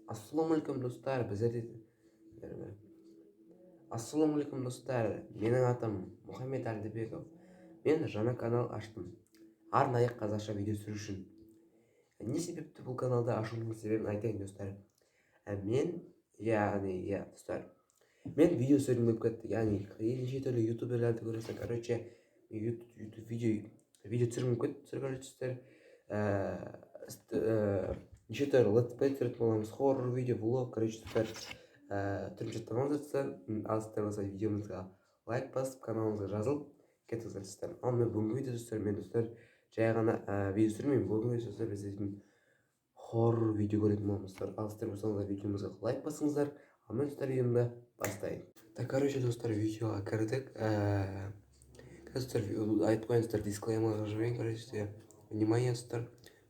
Ассалаумағалейкум достар, Ассалаумағалейкум достар, менің атым Мұхаммед Әлдібеков. Мен жаңа канал аштым, арнайы қазақша видео түсіру үшін. Не себепті бұл каналды ашуымның себебін айтайын достар. Достар, мен видео түсіргім келіп кетті, неше түрлі ютуберлерді көресің, видео түсіргім келіп кетті достар. Неше түрлі летсплей түсіретін боламыз, хоррор видео, влог, достар, түрінше тамамдатса, алыстарыңызға видеомызға лайк басып, каналымызға жазылып кетіңіздер достар. Ал мен бүгінгі видео достар, жай ғана видео түсірмеймін. Бүгінгі видео достар, біздің хоррор видео көретін боламыз достар. Алыстар болсаңыздар, видеомызға лайк басыңыздар. Ал мен достар, видеомды бастайын. Достар, видеоға кірдік. Достар, айтып қояйын достар, дисклеймерға жіберейін, внимание достар.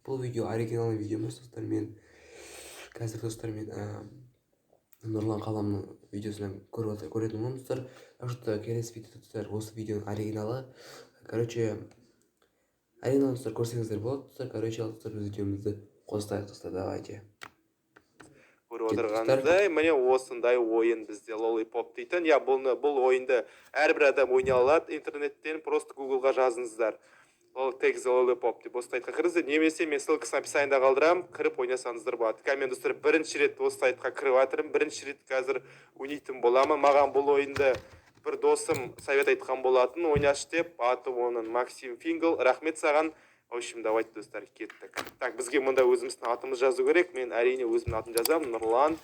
Бұл видео оригиналный видео емес достар. Мен қазір достар, Нұрлан Қаламның видеосынан көретін боламын достар. Келесі видео достар, осы видеоның оригиналы. Оригинал достар көрсеңіздер болады достар. Достар, біз видеомызды қостайық достар, давайте. Көріп отырғанымыздай, міне осындай ойын бізде Lollipop дейтін. Бұл ойынды әрбір адам ойнай алады. Интернеттен просто Google-ға жазыңыздар. Lollipop деп осы сайтқа кіріңіздер, немесе мен ссылкасын описаниеда қалдырамын, кіріп ойнасаңыздар болады. Мен достар бірінші рет осы сайтқа кіріп жатырмын, бірінші рет қазір ойнайтын боламын. Маған бұл ойынды бір досым совет айтқан болатын, ойнаш деп, аты оның Максим Фингл. Рахмет саған. В общем, давайте достар, кеттік. Так, бізге мұнда өзіміздің атымыз жазу керек. Мен әрине өзімнің атын жазамын, Нұрлан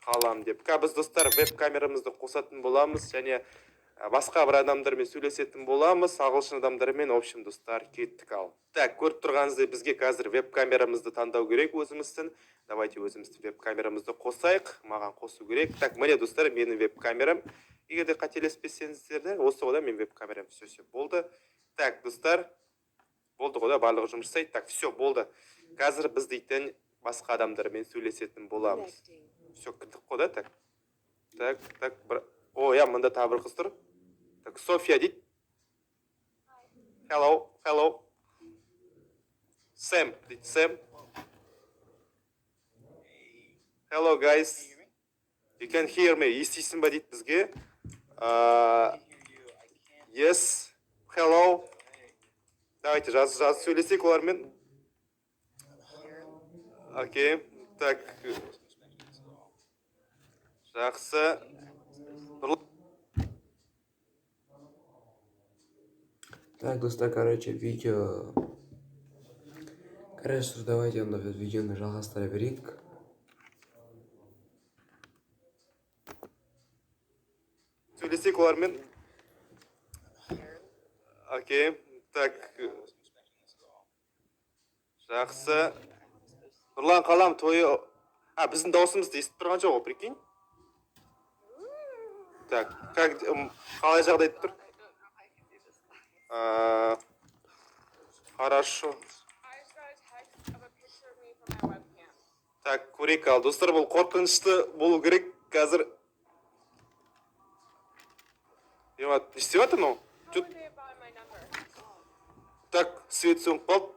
Қалам деп. Біз достар веб-камерамызды қосатын боламыз, және басқа бір адамдармен сөйлесетін боламыз, ағылшын адамдармен. В общем, достар, кеттік ал. Так, көріп тұрғаныңыздай, бізге қазір веб-камерамызды таңдау керек өзіміздің. Давайте өзімізді веб-камерамызды қосайық. Маған қосу керек. Так, міне достар, менің веб-камерам. Егер де қателеспесеңіздер, осы ғода мен веб-камерам. Все болды. Так, достар, болды ғода, барлығы жұмыс жасайды. Так, все болды. Қазір біз дейтін басқа адамдармен сөйлесетін боламыз. Все, кірдік қода, так. Так, мында тағы бір қыз тұр. Так, София дейді. Hello. Сэм дейді, Сэм. Hello guys. You can hear me. Естисің ба дейді бізге. Yes. Hello. Давайте жазып сөйлесек олармен. Окей. Так. Жақсы. Так, достар, видео. Давайте онда видеоны жалғастыра берейік. Сөйлесек олармен. Окей. Так. Жақсы. Нұрлан Қалам тойы... біздің даусымызды естіп тұрған жоқ, прикинь. Так, қалай жағдайды тұр? Хорошо. Так, көрейік ал. Достар, бұл қорқынышты болу керек қазір. Не істеп жатыр мынау? Так, свет сөніп қалды.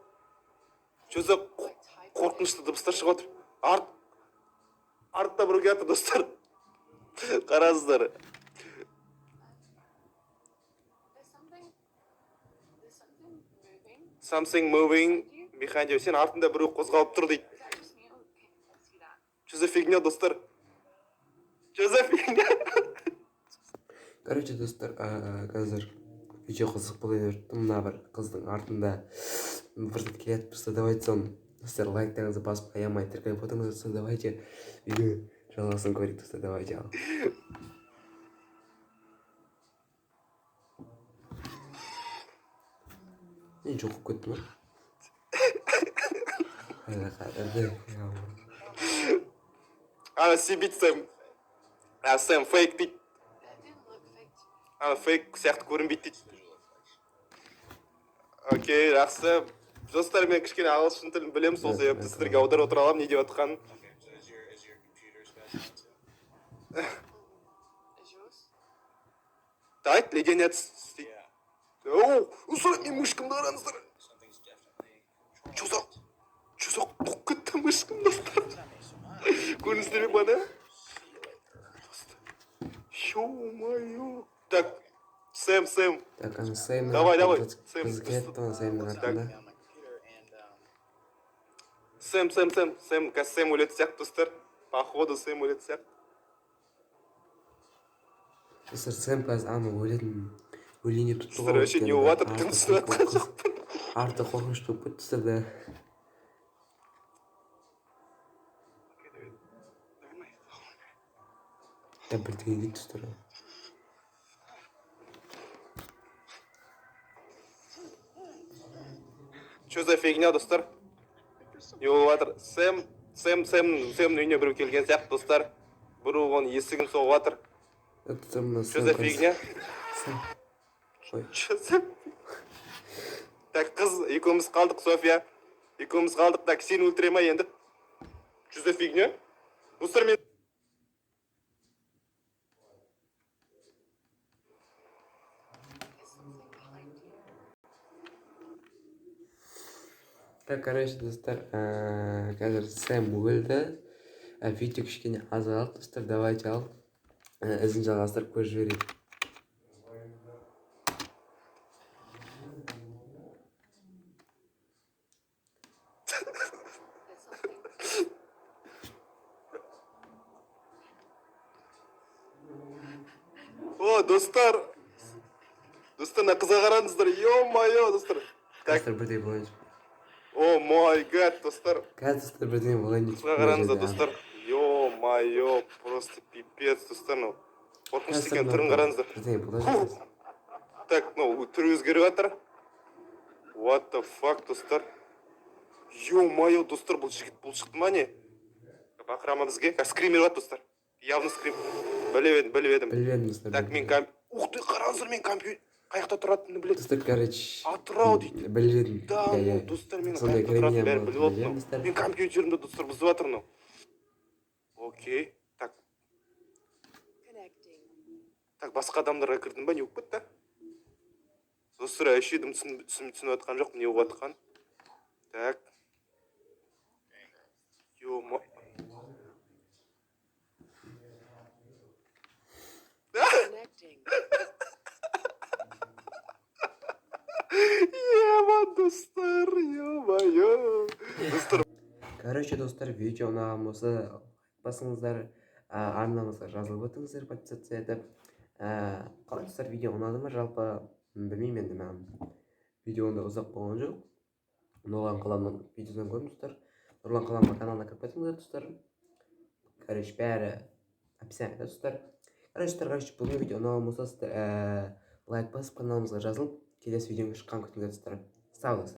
Жөзі қорқынышты дыбыстар шығып жатыр. Артта бір келе жатыр достар. Қараңыздар. Something moving behind you. Сен артында біреу қозғалып тұр дейді. Что за фигня, достар? Что за фигня? Достар, қазір видео қызық бола берді. Мына бір қыздың артында бір зат келеді тұрса, давайте соны достар лайктарыңызды басып аямай тіркеліп отырыңыз достар. Давайте видео жалғасын көрейік достар. Давайте ал. Мен жоқ болып кеттім. Себейді Сэм. Сэм фейк дейді. Фейк сияқты көрінбейді дейді. Окей, жақсы. Достар, мен кішкене ағылшын тілін білемін, сол себепті сіздерге аударып отыра аламын не деп жатқанын. Дайт, леденец. Мен мышкымды қараңыздар. Чозақ, тұқ кетті мышкым достар. Көріністе Видели бы, да? Ё-моё. Так, Сэм. Так, ана Сэм Давай, Сэм. қызық ана Сэмнің артында. Сэм, қазір Сэм өлетін сияқты, достар. Походу, Сэм өлетін сияқты. Достар, Сэм қазір ана өлейін деп тұр Достар, ғой, вообще не өйткені болыватыр, арты түсініп жатқан қыз, жоқпын. арты қорқынышты болып кетті достар да. Я бірдеңе дейді достар. Что за фигня, достар? Не болыватыр. Сэмнің үйіне біреу келген сияқты, достар. Біреу оның есігін соғып жатыр. Достар, мына Что Сэм за қазір- фигня? Сэм. Ой. Что за... Так, қыз, екеуміз қалдық, София. Екеуміз қалдық, так, сені өлтіре ма енді? Что за фигня? Достар, мен... Так, короче, достар, қазір Сэм өлді. Видео кішкене азайып, достар, давайте ал. Ізін жалғастырып көріп жіберейік. О, достар. Достар, мына қызға қараңыздар. Ё-моё, достар. Так, Достар, бірдей болайын. о май гад, достар. Қазір достар, бірдеңе болайын деп Қызға қараңыздар, достар. Ё-моё, просто пипец, достар. Ну, қорқынышты екен, түрін қараңыздар. Бірдеңе болайын. Так, ну, түрі өзгеріп жатыр. What the fuck, достар. Ё-моё, достар, бұл жігіт бұл шықты ма не? Бақырама бізге. Скрим беріп жатыр, достар. Явно скрим. Біліп едім. Білмедім, достар. Так, ух ты, қараңыздар, мен компьютер қаяқта тұратынымды біледі. Достар, короче. Атырау дейді. Білмедім. Да, ну, достар, менің Сондай қаяқта тұратынымды кремния бәрі біліп отыр. білмедім, достар. Мен компьютерімді, достар, бұзып жатыр, ну. Окей. Так, басқа адамдарға кірдім ба, не болып кетті? Достар, әше едім түсініп жатқан жоқ, не болып жатқан. Так. Ё-мо... Ема, достар, ё-моё. Достар. Короче, достар, видео ұнаған болса басыңыздар, арнамызға жазылып өтіңіздер, подписаться етіп. Қалай достар, видео ұнады ма? Жалпы білмеймін енді, мен видеоны ұзақ болған жоқ. Нұрлан Қаламның видеодан көрдім, достар. Нұрлан Қаламның каналына кіріп кетіңіздер, достар. Короче, бәрі описаниеда, достар. Короче, бүгінгі видео ұнаған болса, лайк басып, каналымызға жазылып, келесі видеоға шыққан күтіңіздер, достар. Сау болыңыздар.